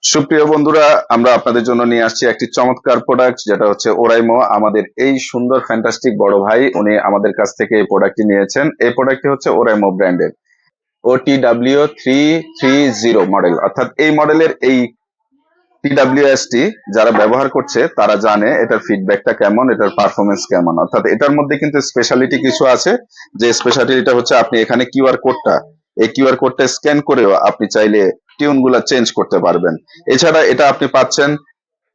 সুপ্রিয় বন্ধুরা, আমরা আপনাদের জন্য নিয়ে আসছি একটি চমৎকার প্রোডাক্ট, যেটা হচ্ছে ওরাইমো। আমাদের এই সুন্দর ফ্যান্টাস্টিক বড় ভাই উনি আমাদের কাছ থেকে এই প্রোডাক্টটি নিয়েছেন। এই প্রোডাক্টটি হচ্ছে ওরাইমো ব্র্যান্ডের OTW330 মডেল, অর্থাৎ এই মডেলের এই TWS টি যারা ব্যবহার করছে তারা জানে এটার ফিডব্যাকটা কেমন, এটার পারফরমেন্স কেমন। অর্থাৎ এটার মধ্যে কিন্তু স্পেশালিটি কিছু আছে, যে স্পেশালিটিটা হচ্ছে আপনি এখানে কিউআর কোডটা স্ক্যান করেও আপনি চাইলে টিউন গুলা চেঞ্জ করতে পারবেন। এছাড়া এটা আপনি পাচ্ছেন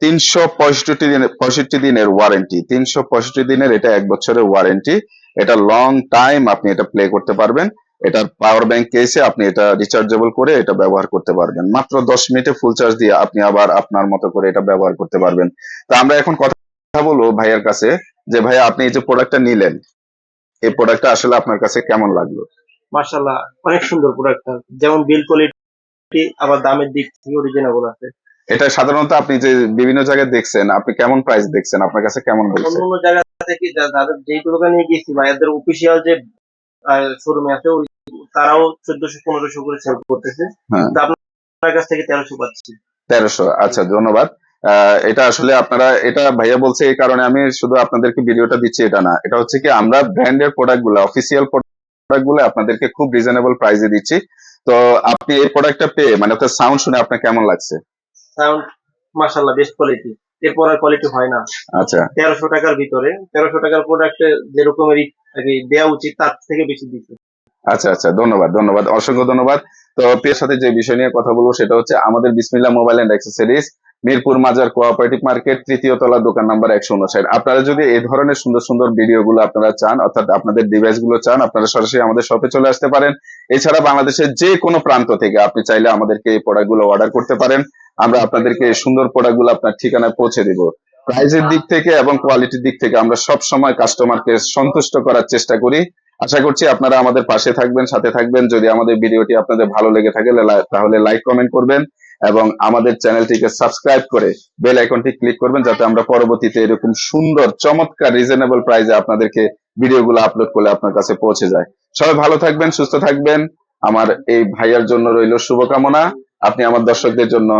365 দিনের ওয়ারেন্টি। 365 দিনের, এটা 1 বছরের ওয়ারেন্টি। এটা লং টাইম আপনি এটা প্লে করতে পারবেন। এটার পাওয়ার ব্যাংক কেসে আপনি এটা রিচার্জেবল করে এটা ব্যবহার করতে পারবেন। মাত্র 10 মিনিটে ফুল চার্জ দিয়ে আপনি আবার আপনার মতো করে এটা ব্যবহার করতে পারবেন। তো আমরা এখন কথা বলবো ভাইয়ার কাছে, যে ভাইয়া আপনি এই যে প্রোডাক্টটা নিলেন, এই প্রোডাক্টটা আসলে আপনার কাছে কেমন লাগলো? মাশাআল্লাহ, অনেক সুন্দর প্রোডাক্টটা। যেমন বিল কোয়ালিটি, আবার দামের দিক থেকে রিজনেবল আছে। এটা সাধারণত আপনি যে বিভিন্ন জায়গায় দেখছেন, আপনি কেমন প্রাইস দেখছেন, আপনার কাছে কেমন বলছে? অন্য অন্য জায়গা থেকে যাদের যেই দোকানে গেছি বা এদের অফিসিয়াল যে শোরুমে আছে, তারাও 1400-1500 করে সেল করতেছে। হ্যাঁ, তো আপনার কাছ থেকে 1300 পাচ্ছি। 1300। আচ্ছা, ধন্যবাদ। এটা আসলে আপনারা, এটা ভাইয়া বলছে এই কারণে আমি শুধু আপনাদেরকে ভিডিওটা দিচ্ছি এটা না, এটা হচ্ছে কি আমরা ব্র্যান্ডের প্রোডাক্ট গুলো, অফিসিয়াল প্রোডাক্ট গুলো আপনাদেরকে খুব রিজনেবল প্রাইসে দিচ্ছি। তো আপনি এই প্রোডাক্টটা পেয়ে, মানে ওটার সাউন্ড শুনে আপনার কেমন লাগছে? সাউন্ড মাশাআল্লাহ বেস্ট কোয়ালিটি। এরপর আর কোয়ালিটি হয় না। আচ্ছা 1300 টাকার ভিতরে 1300 টাকার প্রোডাক্টে যেরকমেরই দেওয়া উচিত তার থেকে বেশি দিচ্ছে। আচ্ছা আচ্ছা, ধন্যবাদ ধন্যবাদ, অসংখ্য ধন্যবাদ। তো প্রিয়ের সাথে যে বিষয় নিয়ে কথা বলবো সেটা হচ্ছে আমাদের বিসমিল্লাহ মোবাইল এন্ড অ্যাক্সেসরিজ, মিরপুর মাজার কোঅপারেটিভ মার্কেট, 3য় তলা, দোকান নাম্বার 159। আপনারা যদি এই ধরনের সুন্দর সুন্দর ভিডিও গুলো আপনারা চান, অর্থাৎ আপনাদের ডিভাইস গুলো চান, আপনারা সরাসরি আমাদের শপে চলে আসতে পারেন। এছাড়া বাংলাদেশের যে কোনো প্রান্ত থেকে আপনি চাইলে আমাদেরকে এই প্রোডাক্ট গুলো অর্ডার করতে পারেন। আমরা আপনাদেরকে এই সুন্দর প্রোডাক্ট গুলো আপনার ঠিকানায় পৌঁছে দিব। প্রাইসের দিক থেকে এবং কোয়ালিটির দিক থেকে আমরা সব সময় কাস্টমারকে সন্তুষ্ট করার চেষ্টা করি। আশা করছি আপনারা আমাদের পাশে থাকবেন, সাথে থাকবেন। যদি আমাদের ভিডিওটি আপনাদের ভালো লেগে থাকে তাহলে লাইক কমেন্ট করবেন এবং আমাদের চ্যানেলটিকে সাবস্ক্রাইব করে বেল আইকনটি ক্লিক করবেন, যাতে আমরা পরবর্তীতে এরকম সুন্দর চমৎকার রিজনেবল প্রাইসে আপনাদেরকে ভিডিওগুলো আপলোড করলে আপনার কাছে পৌঁছে যায়। সবাই ভালো থাকবেন, সুস্থ থাকবেন। আমার এই ভাইয়ার জন্য রইল শুভকামনা। আপনি আমার দর্শকদের জন্য